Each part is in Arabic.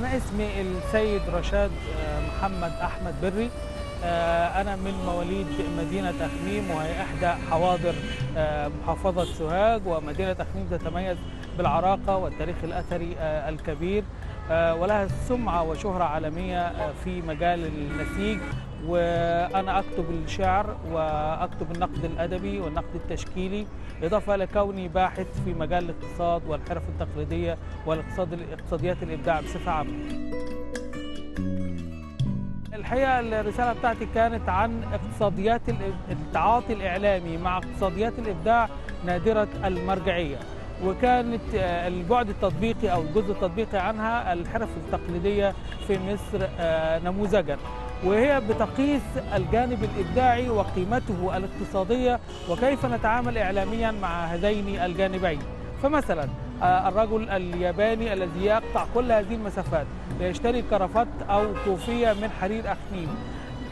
أنا اسمي السيد رشاد محمد أحمد بري. أنا من مواليد مدينة أخميم، وهي إحدى حواضر محافظة سوهاج. ومدينة أخميم تتميز بالعراقة والتاريخ الأثري الكبير، ولها سمعة وشهرة عالمية في مجال النسيج. وأنا أكتب الشعر وأكتب النقد الأدبي والنقد التشكيلي، إضافة لكوني باحث في مجال الاقتصاد والحرف التقليدية والاقتصاديات الإبداع بصفة عامة. الحقيقة الرسالة بتاعتي كانت عن اقتصاديات التعاطي الإعلامي مع اقتصاديات الإبداع نادرة المرجعية، وكانت البعد التطبيقي أو الجزء التطبيقي عنها الحرف التقليدية في مصر نموذجا، وهي بتقيس الجانب الإبداعي وقيمته الاقتصادية وكيف نتعامل إعلاميا مع هذين الجانبين. فمثلا الرجل الياباني الذي يقطع كل هذه المسافات ليشتري كرافات أو كوفية من حرير أخميم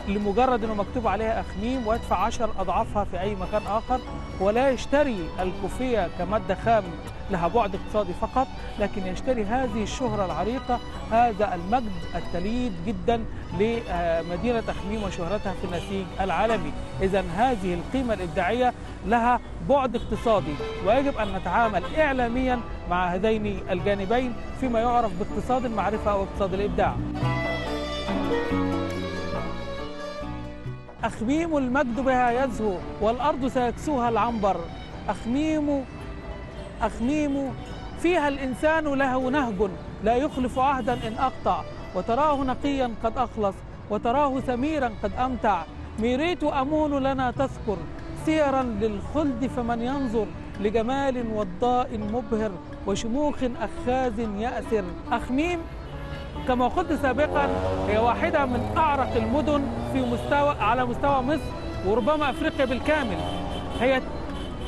لمجرد أنه مكتوب عليها أخميم، ويدفع 10 أضعافها في أي مكان آخر، ولا يشتري الكوفية كمادة خام لها بعد اقتصادي فقط، لكن يشتري هذه الشهرة العريقة، هذا المجد التليد جدا لمدينة أخميم وشهرتها في النسيج العالمي. إذن هذه القيمة الإبداعية لها بعد اقتصادي، ويجب أن نتعامل إعلاميا مع هذين الجانبين فيما يعرف باقتصاد المعرفة أو اقتصاد الإبداع. أخميم المجد بها يزهو والأرض سيكسوها العنبر. أخميم فيها الإنسان له نهج لا يخلف عهدا إن أقطع، وتراه نقيا قد أخلص، وتراه ثميرا قد أمتع. ميريت أمون لنا تذكر سيرا للخلد، فمن ينظر لجمال وضاء مبهر وشموخ أخاذ يأسر. أخميم كما قلت سابقا هي واحدة من أعرق المدن على مستوى مصر وربما أفريقيا بالكامل. هي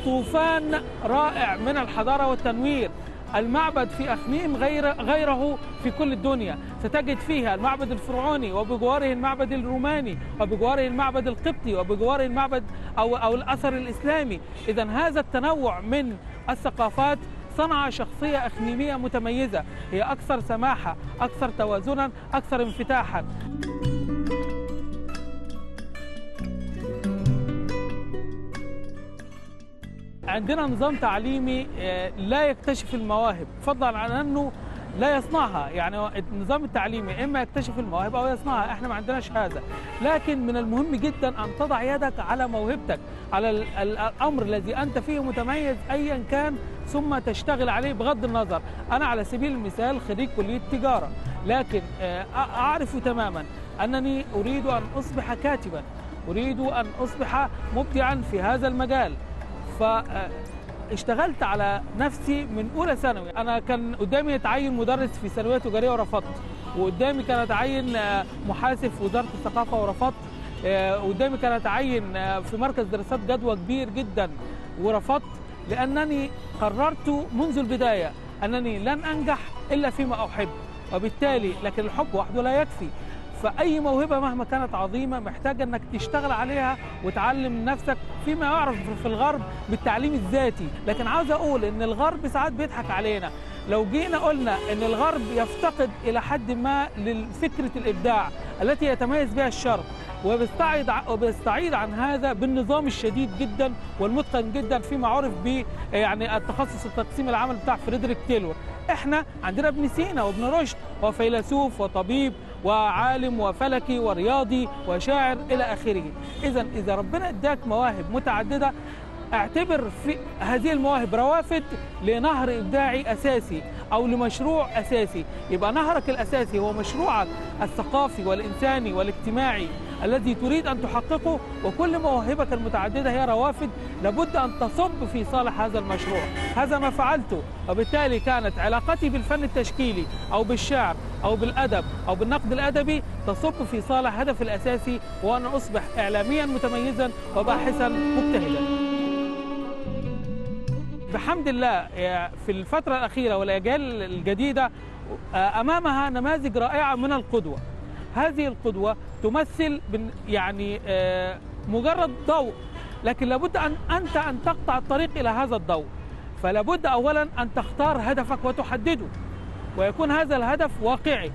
طوفان رائع من الحضارة والتنوير. المعبد في أخميم غيره في كل الدنيا، ستجد فيها المعبد الفرعوني وبجواره المعبد الروماني وبجواره المعبد القبطي وبجواره المعبد أو الأثر الإسلامي. إذن هذا التنوع من الثقافات صنع شخصية أخميمية متميزة، هي أكثر سماحة، أكثر توازنا، أكثر انفتاحا. عندنا نظام تعليمي لا يكتشف المواهب فضلا عن أنه لا يصنعها. يعني النظام التعليمي إما يكتشف المواهب أو يصنعها، إحنا ما عندناش هذا. لكن من المهم جدا أن تضع يدك على موهبتك، على الأمر الذي أنت فيه متميز أيا كان، ثم تشتغل عليه بغض النظر. أنا على سبيل المثال خريج كلية تجارة، لكن أعرف تماما أنني أريد أن أصبح كاتبا، أريد أن أصبح مبدعا في هذا المجال. فاشتغلت على نفسي من أولى ثانوي. أنا كان قدامي أتعين مدرس في ثانوية تجارية ورفضت، وقدامي كان أتعين محاسب في وزارة الثقافة ورفضت، قدامي كان أتعين في مركز دراسات جدوى كبير جدا ورفضت، لأنني قررت منذ البداية أنني لن أنجح إلا فيما أحب، وبالتالي لكن الحب وحده لا يكفي. فأي موهبة مهما كانت عظيمة محتاجة أنك تشتغل عليها وتعلم نفسك فيما يعرف في الغرب بالتعليم الذاتي. لكن عاوز أقول أن الغرب ساعات بيضحك علينا. لو جينا قلنا أن الغرب يفتقد إلى حد ما لفكرة الإبداع التي يتميز بها الشرق، وبيستعيد عن هذا بالنظام الشديد جدا والمتقن جدا فيما عرف ب يعني التخصص التقسيم العمل بتاع فريدريك تايلور. احنا عندنا ابن سينا وابن رشد وفيلسوف وطبيب وعالم وفلكي ورياضي وشاعر إلى آخره. إذا ربنا اداك مواهب متعددة، اعتبر في هذه المواهب روافد لنهر إبداعي أساسي أو لمشروع أساسي. يبقى نهرك الأساسي هو مشروعك الثقافي والإنساني والاجتماعي الذي تريد أن تحققه، وكل موهبك المتعددة هي روافد لابد أن تصب في صالح هذا المشروع. هذا ما فعلته، وبالتالي كانت علاقتي بالفن التشكيلي أو بالشعر أو بالأدب أو بالنقد الأدبي تصب في صالح هدفي الأساسي، وأن أصبح إعلاميا متميزا وباحثا مجتهدا. بحمد الله في الفترة الأخيرة والأجيال الجديدة أمامها نماذج رائعة من القدوة. هذه القدوة تمثل يعني مجرد ضوء، لكن لابد أن تقطع الطريق إلى هذا الضوء. فلابد أولا أن تختار هدفك وتحدده، ويكون هذا الهدف واقعي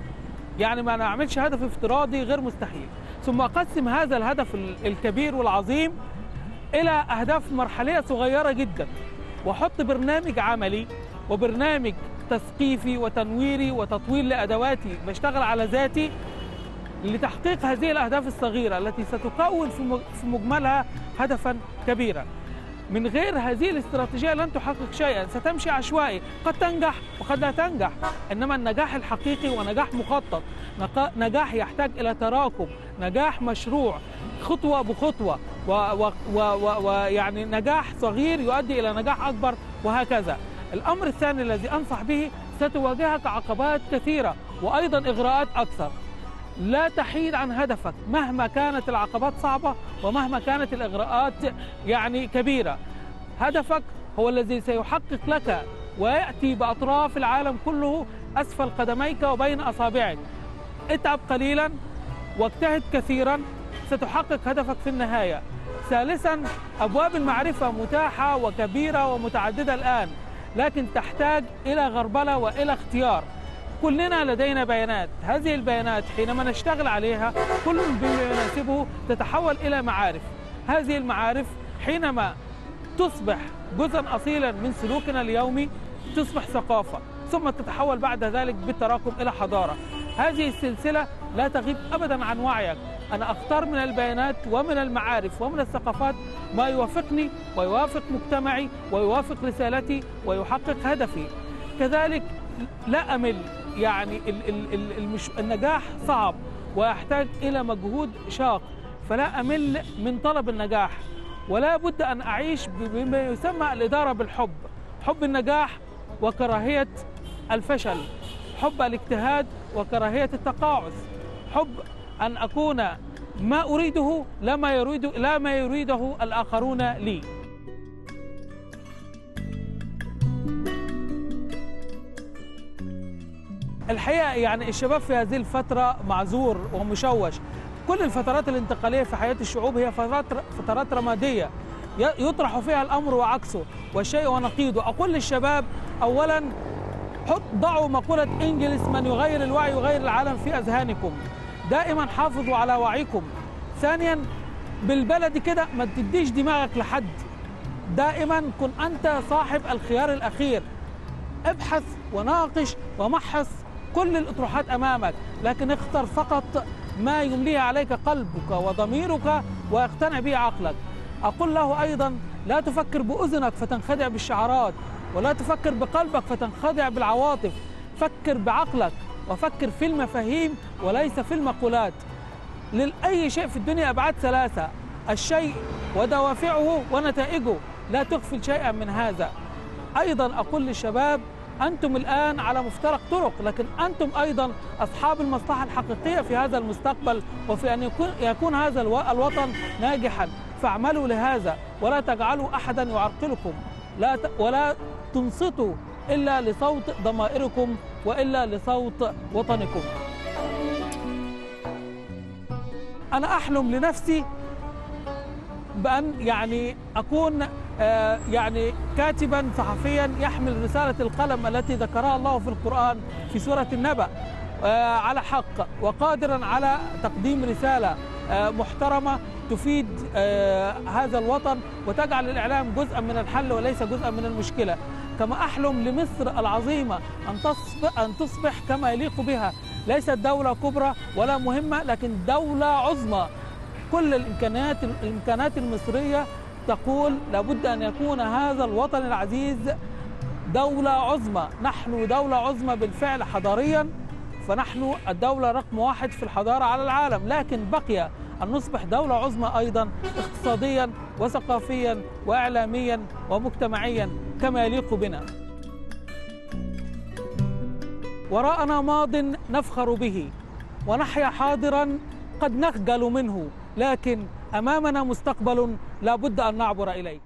يعني ما نعملش هدف افتراضي غير مستحيل، ثم أقسم هذا الهدف الكبير والعظيم إلى أهداف مرحلية صغيرة جدا، وأحط برنامج عملي وبرنامج تثقيفي وتنويري وتطوير لأدواتي، بشتغل على ذاتي لتحقيق هذه الأهداف الصغيرة التي ستكون في مجملها هدفا كبيرا. من غير هذه الاستراتيجية لن تحقق شيئا، ستمشي عشوائي، قد تنجح وقد لا تنجح، إنما النجاح الحقيقي ونجاح مخطط، نجاح يحتاج إلى تراكم، نجاح مشروع خطوة بخطوة، ويعني نجاح صغير يؤدي إلى نجاح أكبر، وهكذا. الأمر الثاني الذي أنصح به، ستواجهك عقبات كثيرة وأيضا إغراءات أكثر، لا تحيد عن هدفك مهما كانت العقبات صعبة ومهما كانت الإغراءات يعني كبيرة. هدفك هو الذي سيحقق لك ويأتي بأطراف العالم كله أسفل قدميك وبين أصابعك. اتعب قليلا واجتهد كثيرا، ستحقق هدفك في النهاية. ثالثا، أبواب المعرفة متاحة وكبيرة ومتعددة الآن، لكن تحتاج إلى غربلة وإلى اختيار. كلنا لدينا بيانات، هذه البيانات حينما نشتغل عليها كل بما يناسبه تتحول إلى معارف. هذه المعارف حينما تصبح جزءا أصيلا من سلوكنا اليومي تصبح ثقافة، ثم تتحول بعد ذلك بالتراكم إلى حضارة. هذه السلسلة لا تغيب أبدا عن وعيك. أنا أختار من البيانات ومن المعارف ومن الثقافات ما يوافقني ويوافق مجتمعي ويوافق رسالتي ويحقق هدفي. كذلك لا أمل، يعني النجاح صعب ويحتاج إلى مجهود شاق، فلا أمل من طلب النجاح، ولا بد أن أعيش بما يسمى الإدارة بالحب، حب النجاح وكراهية الفشل، حب الاجتهاد وكراهية التقاعس، حب أن أكون ما أريده لا ما يريده الآخرون لي. الحقيقة يعني الشباب في هذه الفترة معذور ومشوش. كل الفترات الانتقالية في حياة الشعوب هي فترات رمادية يطرح فيها الأمر وعكسه والشيء ونقيضه. أقول للشباب أولا، ضعوا مقولة إنجلس: من يغير الوعي يغير العالم في أذهانكم. دائما حافظوا على وعيكم. ثانيا، بالبلد كده ما تديش دماغك لحد، دائما كن أنت صاحب الخيار الأخير. ابحث وناقش ومحص كل الأطروحات أمامك، لكن اختر فقط ما يمليه عليك قلبك وضميرك ويقتنع به عقلك. أقول له أيضا، لا تفكر بأذنك فتنخدع بالشعارات، ولا تفكر بقلبك فتنخدع بالعواطف. فكر بعقلك وفكر في المفاهيم وليس في المقولات. لأي شيء في الدنيا أبعاد ثلاثة: الشيء ودوافعه ونتائجه، لا تغفل شيئا من هذا. أيضا أقول للشباب، أنتم الآن على مفترق طرق، لكن أنتم أيضا أصحاب المصلحة الحقيقية في هذا المستقبل وفي أن يكون هذا الوطن ناجحا. فاعملوا لهذا ولا تجعلوا أحدا يعرقلكم، ولا تنصتوا إلا لصوت ضمائركم وإلا لصوت وطنكم. أنا أحلم لنفسي بأن يعني أكون يعني كاتبا صحفيا يحمل رسالة القلم التي ذكرها الله في القرآن في سورة النبأ على حق، وقادرا على تقديم رسالة محترمة تفيد هذا الوطن وتجعل الإعلام جزءا من الحل وليس جزءا من المشكلة. كما أحلم لمصر العظيمة أن تصبح كما يليق بها، ليست دولة كبرى ولا مهمة، لكن دولة عظمى. كل الإمكانات المصرية تقول لابد أن يكون هذا الوطن العزيز دولة عظمى. نحن دولة عظمى بالفعل حضاريا، فنحن الدولة رقم 1 في الحضارة على العالم، لكن بقي أن نصبح دولة عظمى أيضا اقتصاديا وثقافيا وإعلاميا ومجتمعيا كما يليق بنا. وراءنا ماض نفخر به، ونحيا حاضرا قد نخجل منه، لكن أمامنا مستقبل لا بد أن نعبر إليه.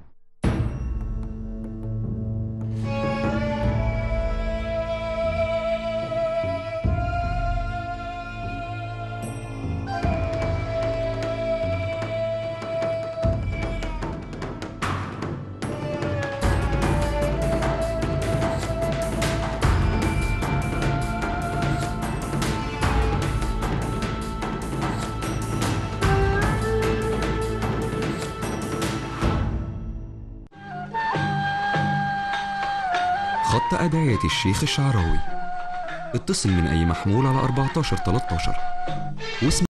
خط أداية الشيخ الشعراوي. اتصل من أي محمول على 14 13 واسم